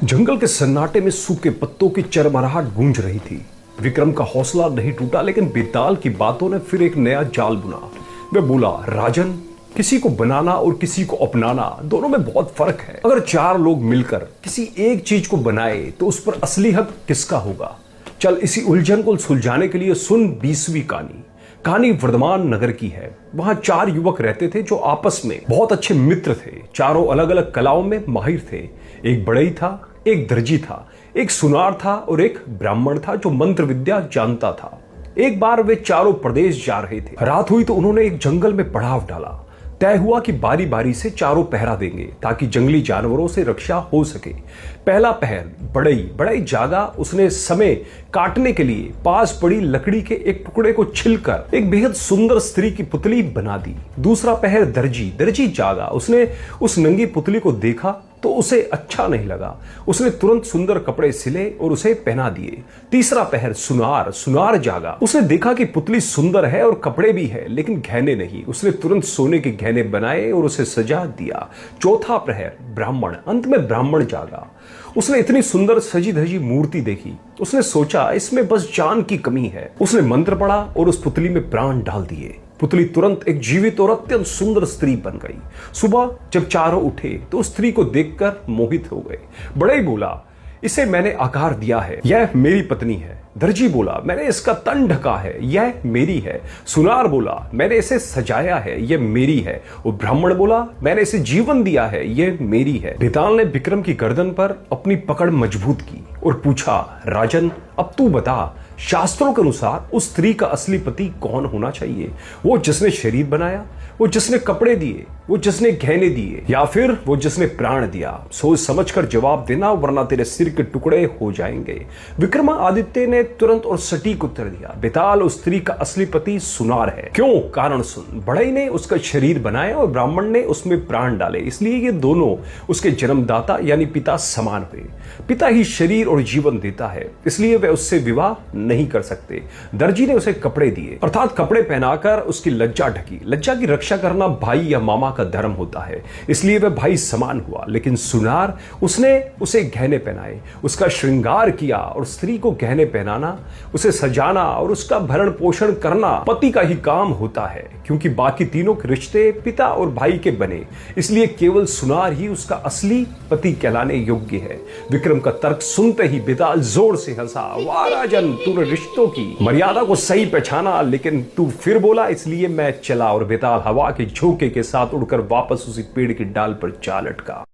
जंगल के सन्नाटे में सूखे पत्तों की चरमराहट गूंज रही थी। विक्रम का हौसला नहीं टूटा, लेकिन बेताल की बातों ने फिर एक नया जाल बुना। वह बोला, राजन, किसी को बनाना और किसी को अपनाना, दोनों में बहुत फर्क है। अगर चार लोग मिलकर किसी एक चीज को बनाए तो उस पर असली हक किसका होगा? चल इसी उलझन को सुलझाने के लिए सुन 20वीं कहानी। कहानी वर्धमान नगर की है। वहां चार युवक रहते थे जो आपस में बहुत अच्छे मित्र थे। चारों अलग अलग कलाओं में माहिर थे। एक बढ़ई था, एक दर्जी था, एक सुनार था और एक ब्राह्मण था जो मंत्र विद्या जानता था। एक बार वे चारों प्रदेश जा रहे थे। रात हुई तो उन्होंने एक जंगल में पड़ाव डाला। तय हुआ कि बारी बारी से चारों पहरा देंगे ताकि जंगली जानवरों से रक्षा हो सके। पहला पहर बढ़ई जागा। उसने समय काटने के लिए पास पड़ी लकड़ी के एक टुकड़े को छिलकर एक बेहद सुंदर स्त्री की पुतली बना दी। दूसरा पहर दर्जी जागा। उसने उस नंगी पुतली को देखा तो उसे अच्छा नहीं लगा। उसने तुरंत सुंदर कपड़े सिले और उसे पहना दिए। तीसरा पहर सुनार जागा। उसने देखा कि पुतली सुंदर है और कपड़े भी है, लेकिन गहने नहीं। उसने तुरंत सोने के गहने बनाए और उसे सजा दिया। चौथा प्रहर ब्राह्मण। अंत में ब्राह्मण जागा। उसने इतनी सुंदर सजी धजी मूर्ति देखी। उसने सोचा, इसमें बस जान की कमी है। उसने मंत्र पढ़ा और उस पुतली में प्राण डाल दिए। पुतली तुरंत एक जीवित और अत्यंत सुंदर स्त्री बन गई। सुबह जब चारों उठे तो उस स्त्री को देखकर मोहित हो गए। बढ़ई बोला, इसे मैंने आकार दिया है, यह मेरी पत्नी है। दर्जी बोला, मैंने इसका तन ढका है, यह मेरी है। सुनार बोला, मैंने इसे सजाया है, यह मेरी है। और ब्राह्मण बोला, मैंने इसे जीवन दिया है, यह मेरी है। बेताल ने विक्रम की गर्दन पर अपनी पकड़ मजबूत की और पूछा, राजन, अब तू बता, शास्त्रों के अनुसार उस स्त्री का असली पति कौन होना चाहिए? वो जिसने शरीर बनाया, वो जिसने कपड़े दिए, वो जिसने गहने दिए, या फिर वो जिसने प्राण दिया? सोच समझकर जवाब देना, वरना तेरे सिर के टुकड़े हो जाएंगे। विक्रमादित्य ने तुरंत और सटीक उत्तर दिया, बेताल, उस स्त्री का असली पति सुनार है। क्यों? कारण सुन। बढ़ई ने उसका शरीर बनाया और ब्राह्मण ने उसमें प्राण डाले, इसलिए ये दोनों उसके जन्मदाता यानी पिता समान हुए। पिता ही शरीर और जीवन देता है, इसलिए वे उससे विवाह नहीं कर सकते। दर्जी ने उसे कपड़े दिए, अर्थात कपड़े पहनाकर उसकी लज्जा ढकी। लज्जा की रक्षा करना भाई या मामा का धर्म होता है, इसलिए वह भाई समान हुआ। लेकिन सुनार, उसने उसे गहने पहनाए, उसका श्रृंगार किया। और स्त्री को गहने पहनाना, उसे सजाना और उसका भरण पोषण करना पति का ही काम होता है, क्योंकि बाकी तीनों के रिश्ते पिता और भाई के बने। इसलिए केवल सुनार ही उसका असली पति कहलाने योग्य है। विक्रम का तर्क सुनते ही बेताल जोर से हंसा। वाह राजन, तूने रिश्तों की मर्यादा को सही पहचाना, लेकिन तू फिर बोला, इसलिए मैं चला। और बेताल हवा के झोंके के साथ उड़कर वापस उसी पेड़ की डाल पर जा लटका।